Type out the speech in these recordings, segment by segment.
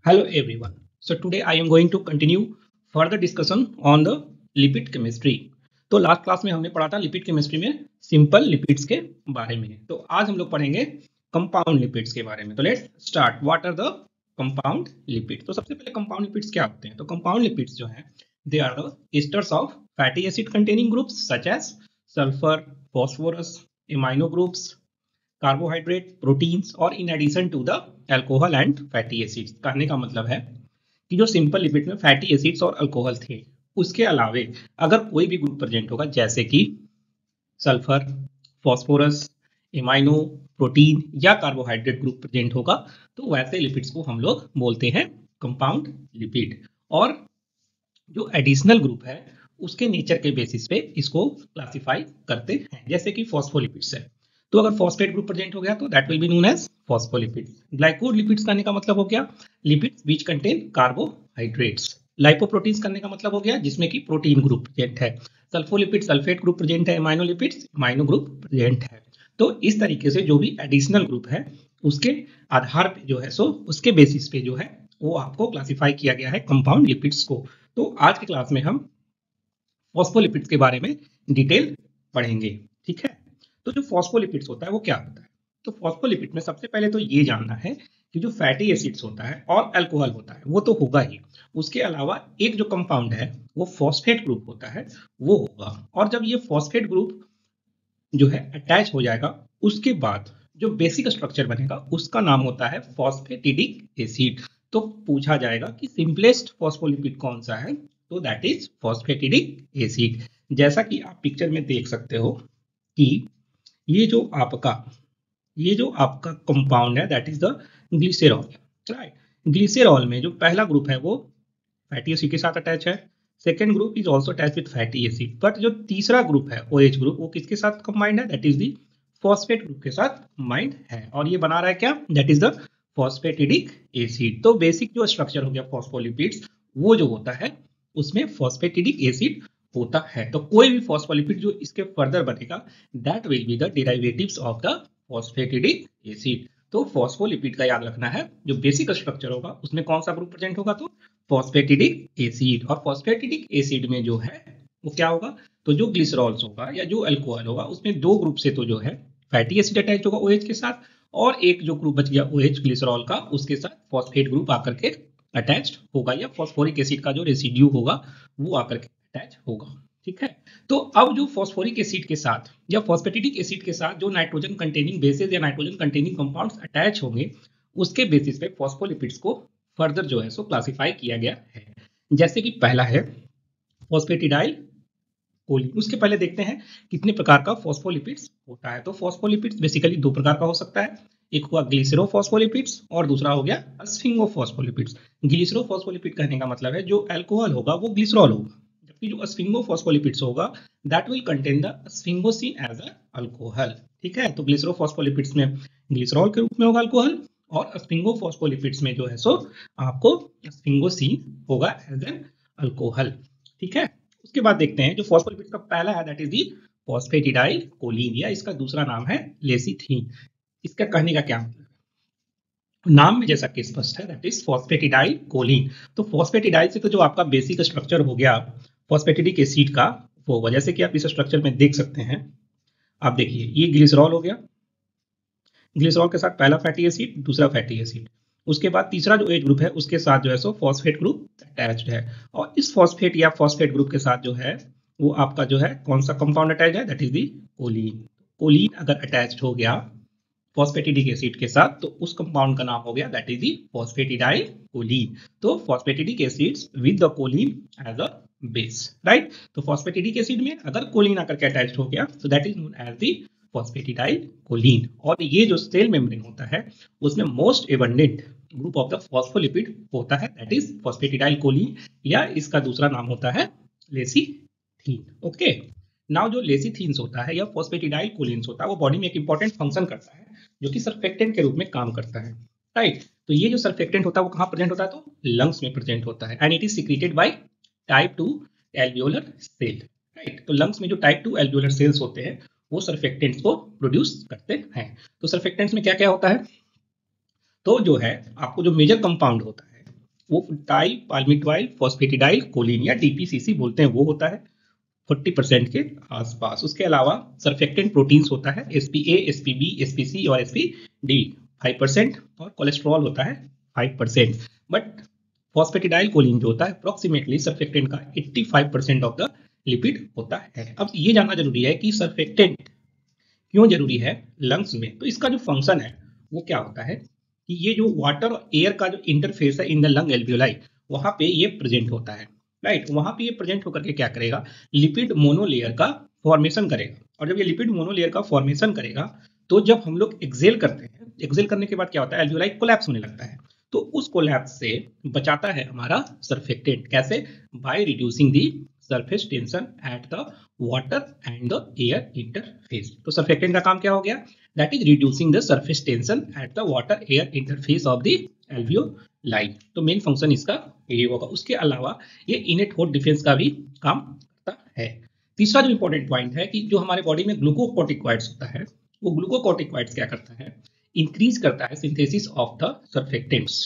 Hello everyone. So today I am going to continue further discussion on the lipid chemistry. तो last class में हमने पढ़ा था lipid chemistry में simple lipids के बारे में। तो आज हम लोग पढ़ेंगे कंपाउंड लिपिड्स के बारे में। तो let's start. What are the compound lipid? तो सबसे पहले कंपाउंड लिपिड्स क्या होते हैं? तो कंपाउंड लिपिड्स जो हैं they are the esters of fatty acid containing groups such as sulphur, phosphorus, amino groups, carbohydrate, proteins और in addition to the alcohol and fatty acids. कहने का मतलब है कि जो सिंपल लिपिड में फैटी एसिड्स और अल्कोहल थे उसके अलावे अगर कोई भी ग्रुप प्रेजेंट होगा जैसे कि सल्फर, फॉस्फोरस, एमाइनो, प्रोटीन या कार्बोहाइड्रेट ग्रुप प्रेजेंट होगा तो वैसे लिपिड्स को हम लोग बोलते हैं कंपाउंड लिपिड। और जो एडिशनल ग्रुप है उसके नेचर के बेसिस पे इसको क्लासिफाई करते हैं। जैसे कि फॉस्फोलिपिड्स है, तो अगर फॉस्फेट ग्रुप प्रेजेंट हो गया तो that will be known as phospholipids. Glycolipids करने का मतलब हो गया lipids which contain carbohydrates. Lipoproteins करने का मतलब हो गया जिसमें कि प्रोटीन ग्रुप प्रेजेंट है। सल्फोलिपिड सल्फेट ग्रुप प्रेजेंट है। एमाइनोलिपिड्स एमाइनो ग्रुप प्रेजेंट है। तो इस तरीके से जो भी एडिशनल ग्रुप है उसके आधार पे जो है सो उसके बेसिस पे जो है वो आपको क्लासिफाई किया गया है कंपाउंड लिपिड्स को। तो आज की क्लास में हम फॉस्फोलिपिड्स के बारे में डिटेल पढ़ेंगे। ठीक है, तो जो फॉस्फोलिपिड्स होता है वो क्या होता है? तो फॉस्फोलिपिड में सबसे पहले तो ये जानना है कि जो फैटी एसिड्स होता है और अल्कोहल होता है वो तो होगा ही, उसके अलावा एक जो कंपाउंड है वो फॉस्फेट ग्रुप होता है वो होगा। और जब ये फॉस्फेट ग्रुप जो है अटैच हो जाएगा उसके बाद जो बेसिक स्ट्रक्चर बनेगा उसका नाम होता है फॉस्फेटिडिक एसिड। तो पूछा जाएगा कि सिंपलेस्ट फॉस्फोलिपिड कौन सा है, तो दैट इज फॉस्फेटिडिक एसिड। जैसा कि आप पिक्चर में देख सकते हो कि ये जो आपका कंपाउंड है that is the glycerol, right. Glycerol में जो पहला ग्रुप है वो फैटी एसिड के साथ अटैच है। Second group is also attach with fatty acid, but जो तीसरा ग्रुप है OH ग्रुप वो किसके साथ कंबाइंड है? That is the phosphate group के साथ कंबाइंड है और ये बना रहा है क्या? That is the phosphatidic acid. तो बेसिक जो स्ट्रक्चर हो गया फॉस्फोलिपिड्स वो जो होता है उसमें फॉस्फेटिडिक एसिड होता है। तो कोई भी फॉस्फोलिपिड जो इसके फर्दर बनेगा that will be the derivatives of the phosphatidic acid. तो फॉस्फोलिपिड का याद रखना है जो बेसिक स्ट्रक्चर होगा उसमें कौन सा ग्रुप प्रेजेंट होगा? तो फॉस्फेटिडिक एसिड। और फॉस्फेटिडिक एसिड में जो है वो क्या होगा? तो जो ग्लिसरॉल्स होगा या जो अल्कोहल होगा उसमें दो ग्रुप से तो जो है फैटी एसिड अटैच होगा OH के साथ, और एक जो ग्रुप बच गया OH ग्लिसरॉल का उसके साथ फॉस्फेट ग्रुप आकर के अटैच होगा या फॉस्फोरिक एसिड का जो रेसिड्यू होगा वो आकर के अटैच होगा। ठीक है, तो अब जो फॉस्फोरिक एसिड के साथ या फॉस्फेटिडिक एसिड के साथ जो नाइट्रोजन कंटेनिंग बेसेस या नाइट्रोजन कंटेनिंग कंपाउंड्स अटैच होंगे उसके बेसिस पे फॉस्फोलिपिड्स को फर्दर जो है सो क्लासिफाई किया गया है। जैसे कि पहला है फॉस्फेटिडाइल कोलिन। उसके पहले देखते हैं कितने प्रकार का फॉस्फोलिपिड्स होता है। तो फॉस्फोलिपिड्स बेसिकली दो प्रकार का हो सकता है, एक हुआ ग्लिसरोफॉस्फोलिपिड्स और दूसरा हो गया स्फिंगोफॉस्फोलिपिड्स। ग्लिसरोफॉस्फोलिपिड कहने का मतलब है जो अल्कोहल होगा वो ग्लिसरॉल होगा, जबकि जो स्फिंगोफॉस्फोलिपिड्स होगा that will contain the sphingosine as a alcohol. ठीक है, तो ग्लिसरोफॉस्फोलिपिड्स में ग्लिसरॉल के रूप में होगा अल्कोहल और स्फिंगोफॉस्फोलिपिड्स में जो है सो आपको स्फिंगोसिन होगा एज एन अल्कोहल। ठीक है, उसके बाद देखते हैं जो फॉस्फोलिपिड्स का पहला है that is the phosphatidyl choline या इसका दूसरा नाम है लेसिथीन। इसका कहने का क्या मतलब? नाम में जैसा कि स्पष्ट है दैट इज फॉस्फेटिडाइल कोलिन। तो फॉस्फेटिडाइल से तो जो आपका बेसिक स्ट्रक्चर हो गया फॉस्फेटिडिक एसिड का वो होगा, जैसे कि आप इस स्ट्रक्चर में देख सकते हैं। आप देखिए ये ग्लिसरॉल हो गया, ग्लिसरॉल के साथ पहला फैटी एसिड दूसरा फैटी एसिड, उसके बाद तीसरा जो एच ग्रुप है उसके साथ जो है सो फॉस्फेट ग्रुप अटैच्ड है, और इस फॉस्फेट या फॉस्फेट ग्रुप के साथ जो है वो आपका जो है कौन सा कंपाउंड अटैच है? That is the choline. Choline अगर अटैच्ड हो गया फॉस्फेटिडिक एसिड के साथ तो उस कंपाउंड का नाम हो गया that is the phosphatidyl choline. तो phosphatidic acids with the choline as a base, right. तो फॉस्फेटिडिक एसिड में अगर कोलिन आकर के अटैच्ड हो गया तो that is known as the phosphatidyl choline. और ये जो सेल मेम्ब्रेन होता है उसमें most abundant group of the phospholipid होता है दैट इज फॉस्फेटिडाइल कोलिन या इसका दूसरा नाम होता है लेसिथीन। ओके, नाउ जो लेसिथीन्स होता है या फॉस्फेटिडाइल कोलिन्स होता है वो बॉडी में एक इंपॉर्टेंट फंक्शन करता है जो कि सर्फेक्टेंट के रूप में काम करता है, राइट। तो ये जो सर्फेक्टेंट होता है वो कहाँ प्रेजेंट होता है? तो लंग्स में प्रेजेंट होता है and it is secreted by type 2 alveolar cell, right. तो लंग्स में जो टाइप 2 एल्वियोलर सेल्स होते हैं वो सर्फेक्टेंट्स को प्रोड्यूस करते हैं। तो सर्फेक्टेंट्स में क्या क्या होता है? तो जो है आपको जो मेजर कंपाउंड होता है वो डाई पाल्मिटवाइल फॉस्फेटिडाइल कोलिन या डीपीसीसी बोलते हैं, वो होता है 40% के आसपास। उसके अलावा सर्फेक्टेंट प्रोटीन्स होता है एसपीए, एसपीबी, एसपीसी और एसपीडी 5%, और कोलेस्ट्रॉल होता है 5%। बट फॉस्फेटिडाइल कोलिन जो होता है अप्रोक्सीमेटली सर्फेक्टेंट का 85% ऑफ द लिपिड होता है। अब ये जानना जरूरी है कि सर्फेक्टेंट क्यों जरूरी है लंग्स में। तो इसका जो फंक्शन है वो क्या होता है कि ये जो वाटर और एयर का जो इंटरफेस है इन द लंग एल्वियोलाई, वहां पे ये प्रेजेंट होता है, राइट। वहां पे ये प्रेजेंट होकर के क्या करेगा, लिपिड मोनोलेयर का फॉर्मेशन करेगा। और जब ये लिपिड मोनोलेयर का फॉर्मेशन करेगा तो जब हम लोग एक्सेल करते हैं, एक्सेल करने के बाद क्या होता है, एल्वियोलाई कोलैप्स होने लगता है। तो उस कोलैप्स से बचाता है हमारा सर्फेक्टेंट। कैसे? By reducing the surface tension at the water and the air interface. तो सर्फेक्टेंट का काम क्या हो गया, that is reducing the surface tension at the water air interface of the alveoli. तो मेन फंक्शन इसका ये होगा। उसके अलावा ये इनेट होस्ट डिफेंस का भी काम करता है। तीसरा जो इंपॉर्टेंट पॉइंट है कि जो हमारे बॉडी में ग्लूकोकॉर्टिकॉइड्स होता है, वो ग्लूकोकॉर्टिकॉइड्स क्या करता है, इंक्रीज करता है सिंथेसिस ऑफ द सर्फेक्टेंट्स।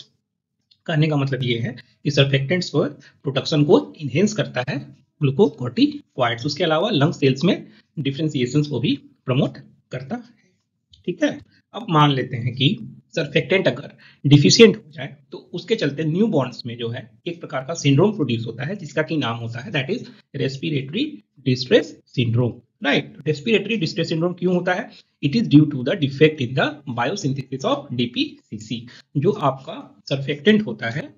कहने का मतलब ये है कि सर्फेक्टेंट्स को प्रोडक्शन को इनहेंस करता है ग्लूकोकॉर्टिकॉइड्स। उसके अलावा लंग सेल्स में डिफरेंशिएशन को भी प्रमोट करता है। ठीक है, अब मान लेते हैं कि सर्फेक्टेंट अगर डिफिशिएंट हो जाए तो उसके चलते न्यू बॉन्ड्स में जो है एक प्रकार का सिंड्रोम प्रोड्यूस होता है, जिसका की नाम होता है that is respiratory distress syndrome, right. Respiratory distress syndrome क्यों होता है? It is due to the defect in the biosynthesis of DPCC. जो आपका सर्फेक्टेंट होता है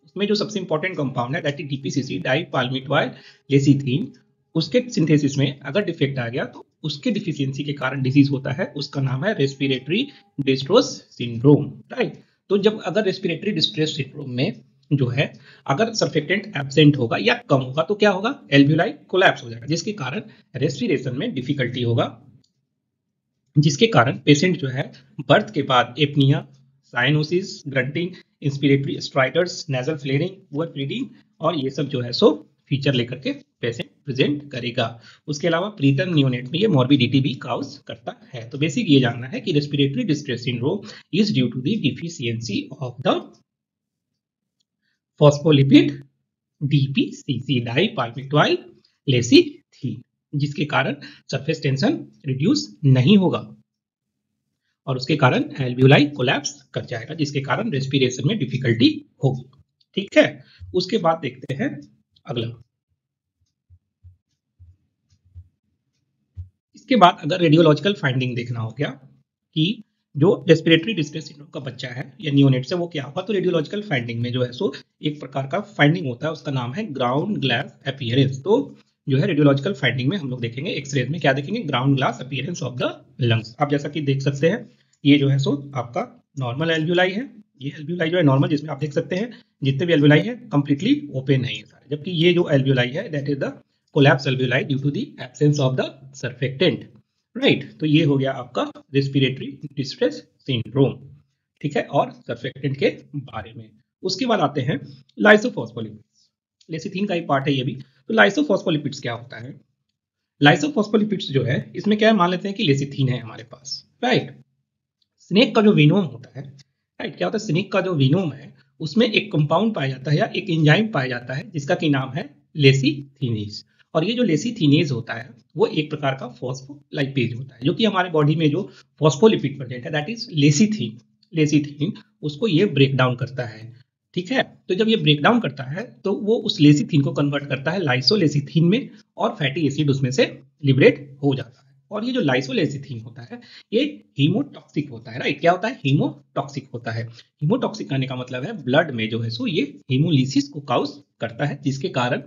उसमें जो सबसे इंपॉर्टेंट कंपाउंड है that is DPCC, die पाल्मिटवाइल lecithin, उसके सिंथेसिस में अगर डिफेक्ट आ गया तो उसके डिफिशियंसी के कारण डिजीज होता है, उसका नाम है रेस्पिरेटरी डिस्ट्रेस सिंड्रोम, राइट। तो जब अगर रेस्पिरेटरी डिस्ट्रेस सिंड्रोम में जो है अगर सर्फेक्टेंट एब्सेंट होगा या कम होगा तो क्या होगा, एल्वियोलाई कोलैप्स हो जाएगा, जिसके कारण रेस्पिरेशन में डिफिकल्टी होगा, जिसके कारण पेशेंट जो है बर्थ के बाद apnoea, cyanosis, grunting, inspiratory striders, nasal flaring, poor breathing और ये सब जो है सो फीचर लेकर के पेशेंट प्रेजेंट करेगा। उसके अलावा प्रीटर्म नियोनेट में ये मॉर्बिडिटी भी काउज करता है। तो बेसिक ये जानना है कि respiratory distress syndrome is due to the deficiency of the phospholipid DPCC, die पाल्मिटवाइल lecithin, जिसके कारण सरफेस टेंशन रिड्यूस नहीं होगा और उसके कारण एल्वियोलाई कोलैप्स कर जाएगा, जिसके कारण रेस्पिरेशन में डिफिकल्टी होगी। ठीक है, उसके बाद देखते हैं अगला। इसके बाद अगर रेडियोलॉजिकल फाइंडिंग देखना हो गया कि जो रेस्पिरेटरी डिस्ट्रेस सिंड्रोम का बच्चा है या नियोनेट से वो क्या होगा, तो रेडियोलॉजिकल फाइंडिंग में जो है सो एक प्रकार का फाइंडिंग होता है, उसका नाम है ग्राउंड ग्लास अपीयरेंस। तो जो है रेडियोलॉजिकल फाइंडिंग में हम लोग देखेंगे एक्सरेज में क्या देखेंगे, ground glass appearance of the lungs. आप जैसा कि देख सकते हैं ये जो है सो आपका नॉर्मल एल्वियोलाई है, ये एल्वियोलाई जो है नॉर्मल, जिसमें आप देख सकते हैं जितने भी एल्वियोलाई है कंप्लीटली ओपन नहीं है सारे, जबकि ये जो एल्वियोलाई है that is the collapse alveoli due to the absence of the surfactant, right. तो ये हो गया आपका रेस्पिरेटरी डिस्ट्रेस सिंड्रोम, ठीक है, और सर्फेक्टेंट के बारे में। उसके बाद आते हैं लाइसोफॉस्फोलिपिड्स, लेसिथीन का ही पार्ट है ये भी। तो लाइसोफॉस्फोलिपिड्स क्या होता है? लाइसोफॉस्फोलिपिड्स जो है इसमें क्या है, मान लेते हैं कि लेसिथीन है हमारे पास, राइट। स्नेक का जो विनोम होता है, राइट, क्या होता है, स्नेक का जो विनोम है उसमें एक कंपाउंड पाया जाता है या एक एंजाइम पाया जाता है जिसका की नाम है लेसिथीनेज। और ये जो लेसिथीनेज होता है वो एक प्रकार का फॉस्फोलाइपेज होता है, जो कि हमारे बॉडी में जो फॉस्फोलिपिड प्रेजेंट है दैट इज लेसिथीन उसको ये ब्रेक डाउन करता है, ठीक है। तो जब ये ब्रेक डाउन करता है तो वो उस लेसिथीन को कन्वर्ट करता है लाइसोलेसिथीन में और फैटी एसिड उसमें से लिबरेट हो जाता है। और ये जो लाइसोलेसिथीन होता है ये हीमोटॉक्सिक होता है, राइट। क्या होता है, हीमोटॉक्सिक होता है। हीमोटॉक्सिक कहने का मतलब है ब्लड में जो है सो ये हीमोलिसिस को काउज करता है, जिसके कारण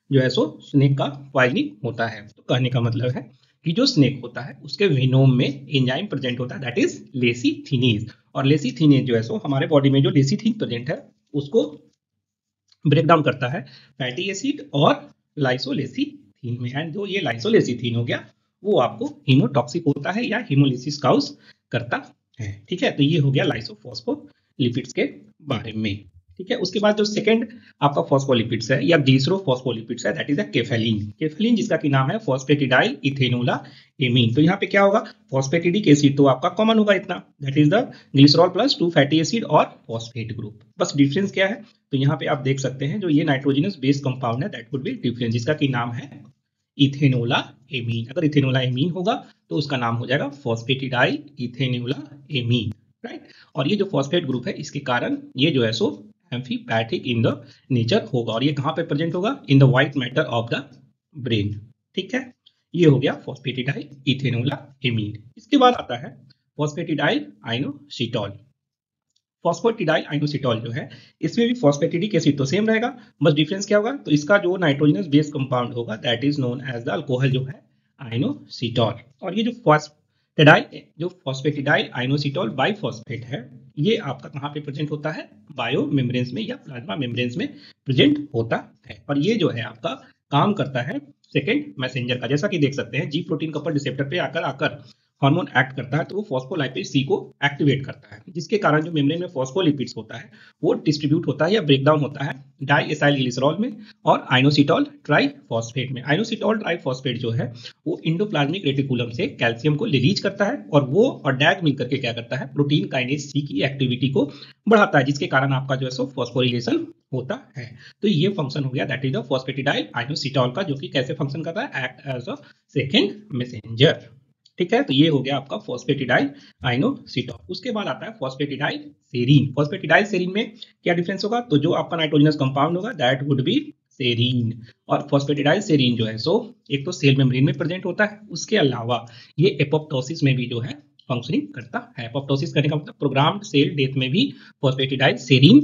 जो है सो स्नेक का पॉइजनिंग होता है। तो कहने का मतलब है कि जो स्नेक होता है उसके वेनोम में एंजाइम प्रेजेंट होता है दैट इज लेसिथीनेज, और लेसिथीनेज जो है सो हमारे बॉडी में जो लेसिथीन प्रेजेंट है उसको ब्रेक डाउन करता है फैटी एसिड और लाइसोलेसिथीन में, एंड जो ये लाइसोलेसिथीन हो गया वो आपको हीमोटॉक्सिक होता है या हीमोलिसिस काउज करता है, ठीक है। तो ये हो गया लाइसोफॉस्फोलिपिड्स के बारे में, ठीक है। उसके बाद जो सेकंड आपका फॉस्फोलिपिड्स है या ग्लिसरोफॉस्फोलिपिड्स है, दैट इज अ केफेलिन। केफेलिन जिसका की नाम है फॉस्फेटिडाइल इथेनोला एमीन। तो यहाँ पे क्या होगा, फॉस्फेटिडिक एसिड तो आपका कॉमन होगा इतना, that is the glycerol plus 2 fatty acid और फॉस्फेट ग्रुप। बस डिफरेंस क्या है, तो यहाँ पे आप देख सकते हैं जो ये नाइट्रोजनस बेस कंपाउंड है दैट वुड बी डिफरेंस, जिसका की नाम है इथेनोला एमीन। अगर इथेनोला एमीन होगा तो उसका नाम हो जाएगा फॉस्फेटिडाइल इथेनोला एमीन, राइट। और ये जो फॉस्फेट ग्रुप है इसके कारण ये जो है सो एम्फीपैथिक इन द नेचर होगा, और ये कहाँ पे प्रेजेंट होगा, in the white matter of the brain. ठीक है, ये हो गया फॉस्फेटिडाइल इथेनोला एमीन। इसके बाद आता है फॉस्फेटिडाइल आइनोसिटॉल। फॉस्फेटिडाइल आइनोसिटॉल जो है इसमें भी फॉस्फेटिडिक एसिड तो सेम रहेगा, बस डिफरेंस क्या होगा, तो इसका जो नाइट्रोजनस बेस कंपाउंड होगा that is known as the alcohol जो है आइनोसिटॉल। और ये जो फॉस्फेटिडाइल आइनोसिटॉल बाइफॉस्फेट है ये आपका कहाँ पे प्रेजेंट होता है, बायो मेम्ब्रेन्स में या प्लाज्मा मेम्ब्रेन्स में प्रेजेंट होता है। और ये जो है आपका काम करता है सेकेंड मैसेंजर का। जैसा कि देख सकते हैं जी प्रोटीन कपल रिसेप्टर पे आकर हार्मोन एक्ट करता है तो वो फॉस्फोलाइपेज सी को एक्टिवेट करता है, जिसके कारण जो मेम्ब्रेन में फॉस्फोलिपिड्स होता है वो डिस्ट्रीब्यूट होता है या ब्रेकडाउन होता है डाइएसाइल ग्लिसरॉल में और आइनोसिटॉल ट्राइफॉस्फेट में। आइनोसिटॉल ट्राइफॉस्फेट जो है वो इंडोप्लाज्मिक रेटिकुलम से कैल्शियम को रिलीज करता है और वो और डैग मिलकर के क्या करता है, प्रोटीन काइनेज सी की एक्टिविटी को बढ़ाता है, जिसके कारण आपका जो है सो फॉस्फोरिलेशन होता है। तो ये फंक्शन हो गया that is the phosphatidyl inositol का, जो कि कैसे फंक्शन करता है, act as a second messenger. ठीक है, तो ये हो गया आपका फॉस्फेटिडाइल आइनोसिटॉल। उसके बाद आता है फॉस्फेटिडाइल सेरीन। फॉस्फेटिडाइल सेरीन में क्या डिफरेंस होगा, तो जो आपका नाइट्रोजनस कंपाउंड होगा दैट वुड बी सेरीन। और फॉस्फेटिडाइल सेरीन जो है सो एक तो सेल मेम्ब्रेन में प्रेजेंट होता है, उसके अलावा ये एपोप्टोसिस में भी जो है फंक्शनिंग करता है। एपोप्टोसिस करने का मतलब प्रोग्राम्ड सेल डेथ में भी फॉस्फेटिडाइल सेरीन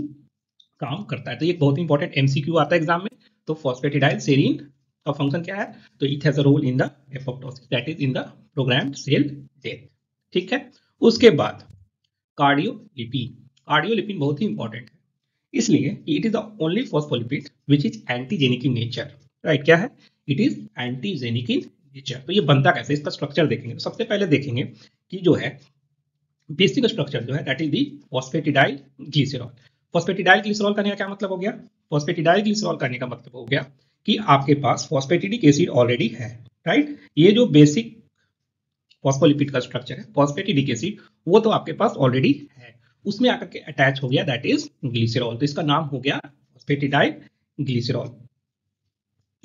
काम करता है। तो ये बहुत इंपॉर्टेंट एमसीक्यू आता है एग्जाम में। तो फॉस्फेटिडाइल सेरीन का फंक्शन क्या है, तो it has a role in the apoptosis that is in the programmed cell death. ठीक है, उसके बाद कार्डियोलिपिन। कार्डियोलिपिन बहुत ही इंपॉर्टेंट है, इसलिए कि it is the only phospholipid which is antigenic in nature, right. क्या है, it is antigenic in nature. तो ये बनता कैसे, इसका स्ट्रक्चर देखेंगे। तो सबसे पहले देखेंगे कि जो है बेसिक स्ट्रक्चर जो है that is the phosphatidyl glycerol. Phosphatidyl glycerol करने का क्या मतलब हो गया, फॉस्फेटिडाइल ग्लिसरॉल करने का मतलब हो गया कि आपके पास फॉस्फेटिडिक एसिड ऑलरेडी है, राइट। ये जो बेसिक फॉस्फोलिपिड का स्ट्रक्चर है फॉस्फेटिडिक एसिड वो तो आपके पास ऑलरेडी है, उसमें आकर के अटैच हो गया दैट इज ग्लिसरॉल। तो इसका नाम हो गया फॉस्फेटिडाइल ग्लिसरॉल।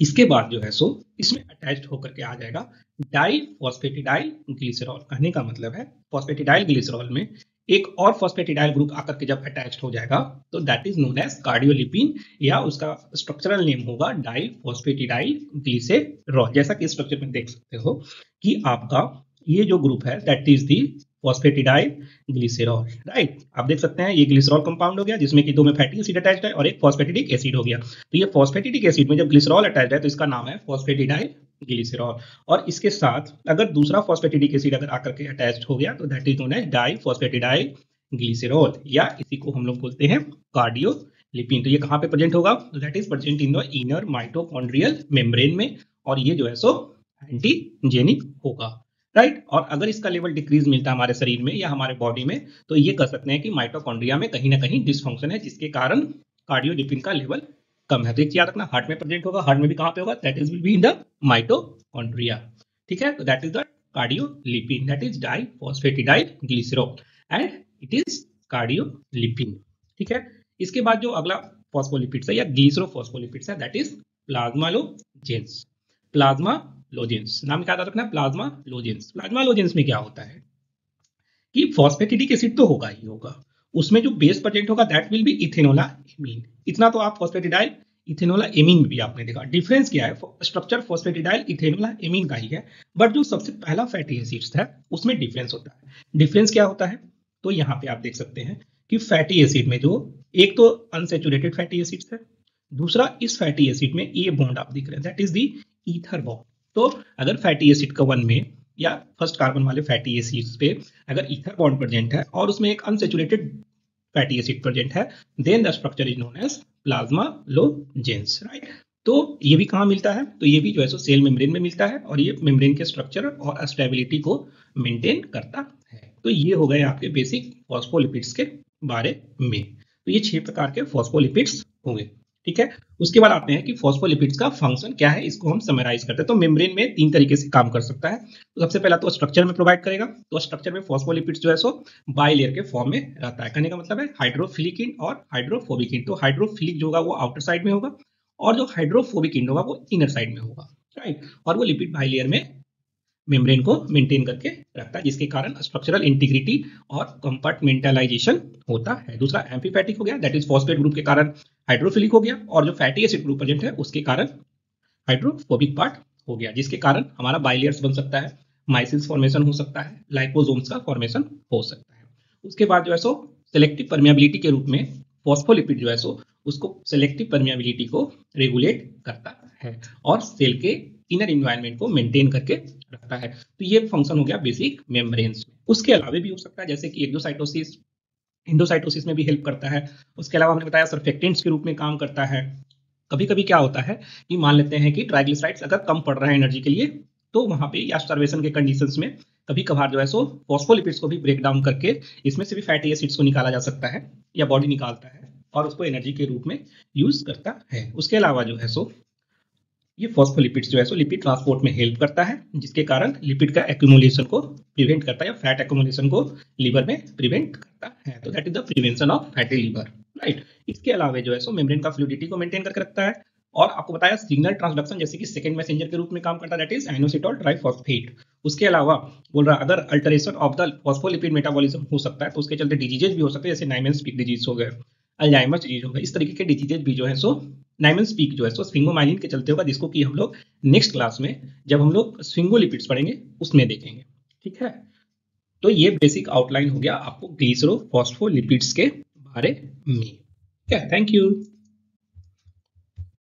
इसके बाद जो है सो इसमें अटैच्ड होकर के आ जाएगा डाइफॉस्फेटिडाइल ग्लिसरॉल। कहने का मतलब है फॉस्फेटिडाइल ग्लिसरॉल में एक और फॉस्फेटिडाइल ग्रुप आकर के जब अटैच्ड हो जाएगा तो that is known as cardiolipin, या उसका स्ट्रक्चरल नेम होगा डाइफॉस्फेटिडाइल ग्लिसरॉल। जैसा कि स्ट्रक्चर में देख सकते हो कि आपका ये जो ग्रुप है that is the phosphatidyl glycerol, right. आप देख सकते हैं ये ग्लिसरॉल कंपाउंड हो गया जिसमें कि दो में फैटी एसिड अटैच्ड है और एक फॉस्फेटिडिक एसिड हो गया। तो ये फॉस्फेटिडिक एसिड में जब ग्लिसरॉल अटैच्ड है तो इसका नाम है फॉस्फेटिडाइल ग्लिसरॉल। और इसके साथ अगर दूसरा फॉस्फेटिडिक एसिड अगर आकर के अटैच्ड हो गया तो that is known as diphosphatidyl glycerol, या इसी को हम लोग बोलते हैं कार्डियोलिपिन। तो ये कहाँ पे प्रेजेंट होगा, तो that is present in the inner mitochondrial membrane में, और ये जो है सो एंटीजेनिक होगा, राइट। और अगर इसका लेवल डिक्रीज मिलता है हमारे शरीर में या हमारे बॉडी में तो ये कह सकते हैं कि माइटोकॉन्ड्रिया में कहीं ना कहीं डिसफंक्शन है, जिसके कारण कार्डियोलिपिन का लेवल कम है। तो एक याद रखना, हार्ट में प्रेजेंट होगा, हार्ट में भी कहाँ पे होगा, that is will be in the mitochondria. ठीक है, तो that is the cardiolipin, that is diphosphatidyl glycerol and it is cardiolipin. ठीक है, इसके बाद जो अगला फॉस्फोलिपिड्स है या ग्लिसरोफॉस्फोलिपिड्स है दैट इज प्लाज्मालोजेंस। प्लाज्मालोजेंस नाम क्या याद रखना है, प्लाज्मालोजेंस। प्लाज्मालोजेंस में क्या होता है कि फॉस्फेटिडिक एसिड तो होगा ही होगा, उसमें जो बेस प्रेजेंट होगा दैट विल बी इथेनोला एमीन। इतना तो आप फॉस्फेटिडाइल इथेनोला एमीन में भी आपने देखा। डिफरेंस क्या है, स्ट्रक्चर फॉस्फेटिडाइल इथेनोला एमीन का ही है, बट जो सबसे पहला फैटी एसिड्स है उसमें डिफरेंस होता है। डिफरेंस क्या होता है, तो यहाँ पे आप देख सकते हैं कि फैटी एसिड में जो एक तो अनसेचुरेटेड फैटी एसिड्स है, दूसरा इस फैटी एसिड में ये बॉन्ड आप दिख रहे हैं that is the ether bond. तो अगर फैटी एसिड का वन में या फर्स्ट कार्बन वाले फैटी एसिड्स पे अगर ईथर बॉन्ड प्रेजेंट है और उसमें एक अनसेचुरेटेड फैटी एसिड प्रेजेंट है then the structure is known as plasmalogens, right. तो ये भी कहाँ मिलता है, तो ये भी जो है सो सेल मेम्ब्रेन में मिलता है और ये मेम्ब्रेन के स्ट्रक्चर और स्टेबिलिटी को मेंटेन करता है। तो ये हो गए आपके बेसिक फॉस्फोलिपिड्स के बारे में। तो ये 6 प्रकार के फॉस्फोलिपिड्स होंगे। ठीक है, उसके बाद आते हैं कि फॉस्फोलिपिड्स का फंक्शन क्या है, इसको हम समराइज करते हैं। तो मेम्ब्रेन में 3 तरीके से काम कर सकता है। तो सबसे पहला तो स्ट्रक्चर में प्रोवाइड करेगा। तो स्ट्रक्चर में फॉस्फोलिपिड्स जो है सो बाइलेयर के फॉर्म में रहता है। कहने का मतलब है हाइड्रोफिलिक एंड और हाइड्रोफोबिक एंड। तो हाइड्रोफिलिक जो होगा वो आउटर साइड में होगा और जो हाइड्रोफोबिक एंड होगा वो इनर साइड में होगा, राइट। और वो लिपिड बाइलेयर में मेम्ब्रेन को मेंटेन करके रखता है, जिसके कारण स्ट्रक्चरल इंटीग्रिटी और कंपार्टमेंटलाइजेशन होता है। दूसरा एम्फीफैटिक हो गया, दैट इज फॉस्फेट ग्रुप के कारण हाइड्रोफिलिक हो गया, और जो फैटी एसिड ग्रुप प्रेजेंट है उसके कारण हाइड्रोफोबिक पार्ट हो गया, जिसके कारण हमारा बाइलेयर्स बन सकता है, माइसिल्स फॉर्मेशन हो सकता है, लाइपोसोम्स का फॉर्मेशन हो सकता है। उसके बाद जो है सो सेलेक्टिव परमियाबिलिटी के रूप में फॉस्फोलिपिड जो है सो उसको सेलेक्टिव परमियाबिलिटी को रेगुलेट करता है और सेल के इनर एनवायरनमेंट को मेंटेन करके रखता है। तो ये फंक्शन हो गया बेसिक मेम्ब्रेन्स। उसके अलावा भी हो सकता है, जैसे कि एक्सोसाइटोसिस, इंडोसाइटोसिस में भी हेल्प करता है। उसके अलावा हमने बताया सर्फेक्टेंट्स के रूप में काम करता है। कभी कभी क्या होता है कि मान लेते हैं कि ट्राइग्लिसराइड्स अगर कम पड़ रहे हैं एनर्जी के लिए, तो वहां पे या स्टार्वेशन के कंडीशंस में कभी कभार जो है सो फॉस्फोलिपिड्स को भी ब्रेक डाउन करके इसमें से भी फैटी एसिड्स को निकाला जा सकता है, या बॉडी निकालता है और उसको एनर्जी के रूप में यूज करता है। उसके अलावा जो है सो ये फॉस्फोलिपिड्स जो है सो लिपिड ट्रांसपोर्ट में हेल्प करता है, जिसके कारण लिपिड का एक्यूमुलेशन को प्रिवेंट करता है, या फैट एक्यूमुलेशन को लीवर में प्रिवेंट करता है। तो that is the prevention of fatty liver, right. इसके अलावा जो है सो मेम्ब्रेन का फ्लूइडिटी को मेंटेन करके रखता है, और आपको बताया सिग्नल ट्रांसडक्शन जैसे कि सेकंड मैसेंजर के रूप में काम करता है, दैट इज आइनोसिटोल ट्राइफॉस्फेट। उसके अलावा बोल रहा अगर alteration of the phospholipid metabolism हो सकता है तो उसके चलते डिजीजेज भी हो सकते हैं, जैसे नाइमेंस पीक डिजीज हो गए, अल्जाइमर्स डिजीज हो गए। इस तरीके के डिजीजेज भी जो है सो नाइमेंस पीक जो है सो स्फिंगोमाइलिन के चलते होगा, जिसको कि हम लोग नेक्स्ट क्लास में जब हम लोग स्फिंगोलिपिड्स पढ़ेंगे उसमें देखेंगे। ठीक है, तो ये बेसिक आउटलाइन हो गया आपको ग्लिसरो फॉस्फोलिपिड्स के बारे में। ठीक है, थैंक यू।